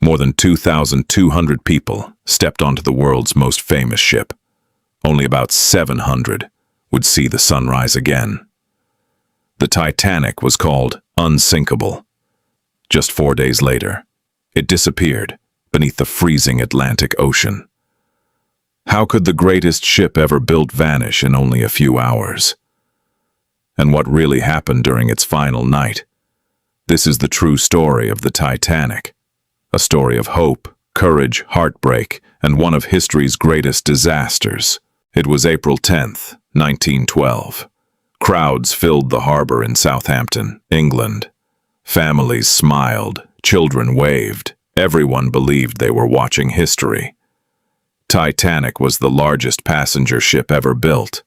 More than 2,200 people stepped onto the world's most famous ship. Only about 700 would see the sunrise again. The Titanic was called unsinkable. Just 4 days later, it disappeared beneath the freezing Atlantic Ocean. How could the greatest ship ever built vanish in only a few hours? And what really happened during its final night? This is the true story of the Titanic. A story of hope, courage, heartbreak, and one of history's greatest disasters. It was April 10th, 1912. Crowds filled the harbor in Southampton, England. Families smiled, children waved. Everyone believed they were watching history. Titanic was the largest passenger ship ever built.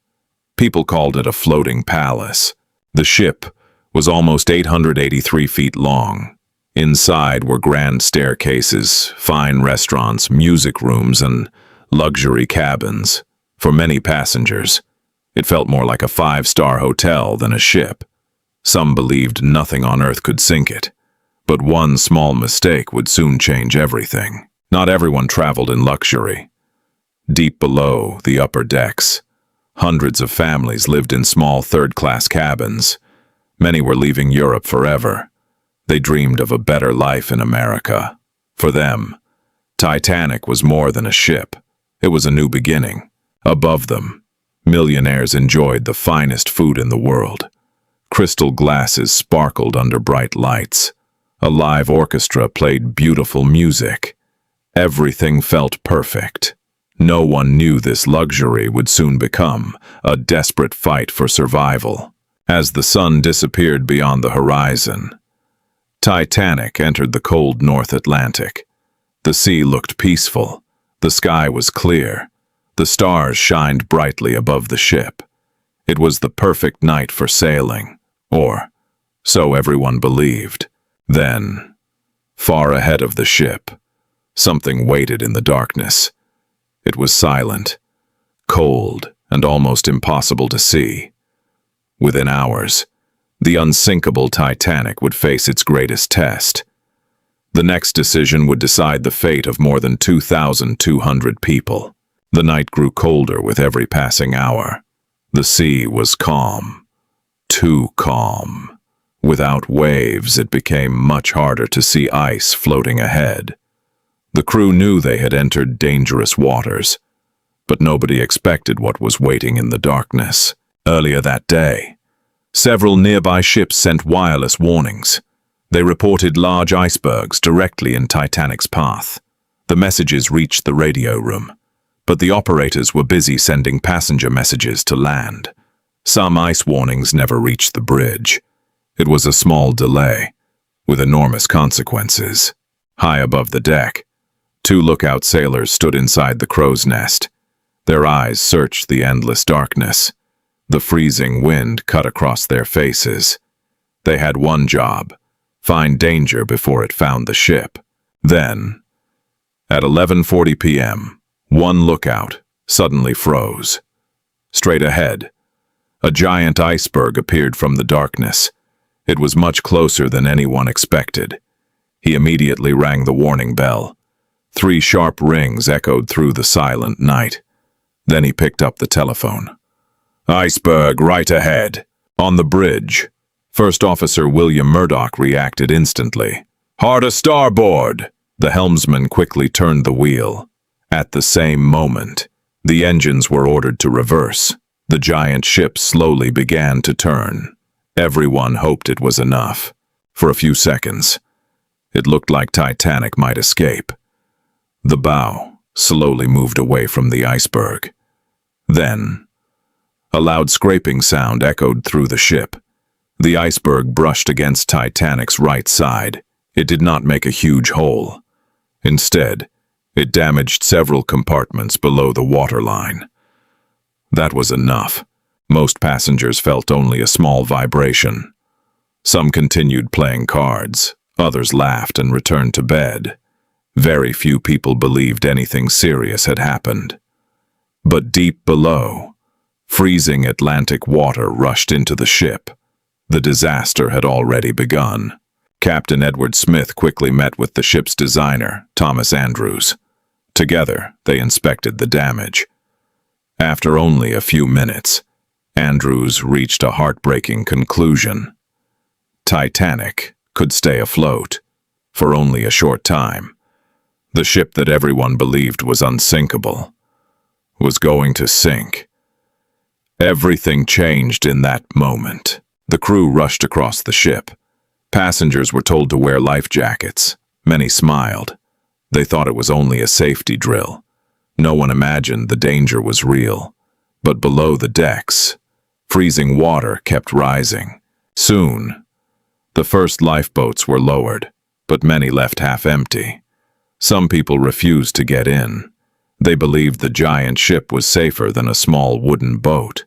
People called it a floating palace. The ship was almost 883 feet long. Inside were grand staircases, fine restaurants, music rooms, and luxury cabins. For many passengers, it felt more like a five-star hotel than a ship. Some believed nothing on earth could sink it, but one small mistake would soon change everything. Not everyone traveled in luxury. Deep below the upper decks, hundreds of families lived in small third-class cabins. Many were leaving Europe forever. They dreamed of a better life in America. For them, Titanic was more than a ship. It was a new beginning. Above them, millionaires enjoyed the finest food in the world. Crystal glasses sparkled under bright lights. A live orchestra played beautiful music. Everything felt perfect. No one knew this luxury would soon become a desperate fight for survival. As the sun disappeared beyond the horizon, Titanic entered the cold North Atlantic. The sea looked peaceful. The sky was clear. The stars shined brightly above the ship. It was the perfect night for sailing, or so everyone believed. Then, far ahead of the ship, something waited in the darkness. It was silent, cold, and almost impossible to see. Within hours, the unsinkable Titanic would face its greatest test. The next decision would decide the fate of more than 2,200 people. The night grew colder with every passing hour. The sea was calm. Too calm. Without waves, it became much harder to see ice floating ahead. The crew knew they had entered dangerous waters, but nobody expected what was waiting in the darkness. Earlier that day, several nearby ships sent wireless warnings. They reported large icebergs directly in Titanic's path. The messages reached the radio room, but the operators were busy sending passenger messages to land. Some ice warnings never reached the bridge. It was a small delay, with enormous consequences. High above the deck, two lookout sailors stood inside the crow's nest. Their eyes searched the endless darkness. The freezing wind cut across their faces. They had one job: find danger before it found the ship. Then, at 11:40 p.m., one lookout suddenly froze. Straight ahead, a giant iceberg appeared from the darkness. It was much closer than anyone expected. He immediately rang the warning bell. 3 sharp rings echoed through the silent night. Then he picked up the telephone. "Iceberg right ahead." On the bridge, First Officer William Murdoch reacted instantly. "Hard a starboard!" The helmsman quickly turned the wheel. At the same moment, the engines were ordered to reverse. The giant ship slowly began to turn. Everyone hoped it was enough. For a few seconds, it looked like Titanic might escape. The bow slowly moved away from the iceberg. Then, a loud scraping sound echoed through the ship. The iceberg brushed against Titanic's right side. It did not make a huge hole. Instead, it damaged several compartments below the waterline. That was enough. Most passengers felt only a small vibration. Some continued playing cards. Others laughed and returned to bed. Very few people believed anything serious had happened. But deep below, freezing Atlantic water rushed into the ship. The disaster had already begun. Captain Edward Smith quickly met with the ship's designer, Thomas Andrews. Together, they inspected the damage. After only a few minutes, Andrews reached a heartbreaking conclusion. Titanic could stay afloat for only a short time. The ship that everyone believed was unsinkable was going to sink. Everything changed in that moment. The crew rushed across the ship. Passengers were told to wear life jackets. Many smiled. They thought it was only a safety drill. No one imagined the danger was real. But below the decks, freezing water kept rising. Soon, the first lifeboats were lowered, but many left half empty. Some people refused to get in. They believed the giant ship was safer than a small wooden boat.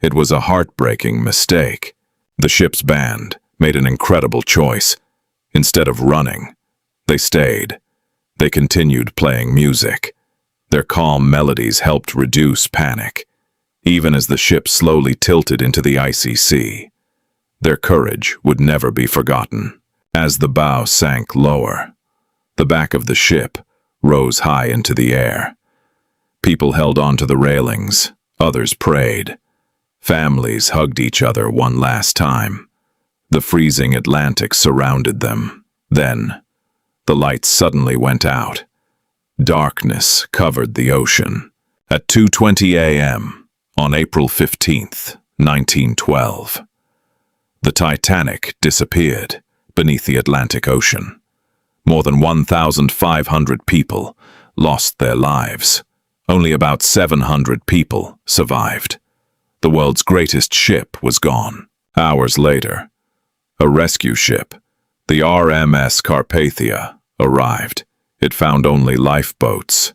It was a heartbreaking mistake. The ship's band made an incredible choice. Instead of running, they stayed. They continued playing music. Their calm melodies helped reduce panic, even as the ship slowly tilted into the icy sea. Their courage would never be forgotten. As the bow sank lower, the back of the ship rose high into the air. People held on to the railings, others prayed. Families hugged each other one last time. The freezing Atlantic surrounded them. Then, the lights suddenly went out. Darkness covered the ocean. At 2:20 a.m. on April 15th, 1912, the Titanic disappeared beneath the Atlantic Ocean. More than 1,500 people lost their lives. Only about 700 people survived. The world's greatest ship was gone. Hours later, a rescue ship, the RMS Carpathia, arrived. It found only lifeboats.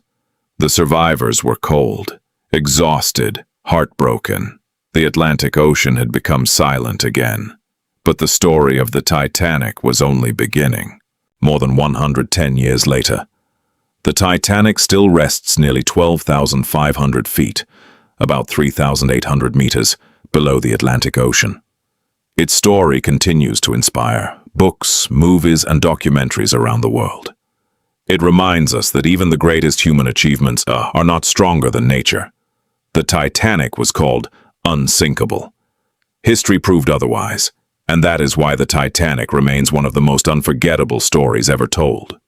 The survivors were cold, exhausted, heartbroken. The Atlantic Ocean had become silent again. But the story of the Titanic was only beginning. More than 110 years later, the Titanic still rests nearly 12,500 feet, about 3,800 meters below the Atlantic Ocean. Its story continues to inspire books, movies, and documentaries around the world. It reminds us that even the greatest human achievements are not stronger than nature. The Titanic was called unsinkable. History proved otherwise, and that is why the Titanic remains one of the most unforgettable stories ever told.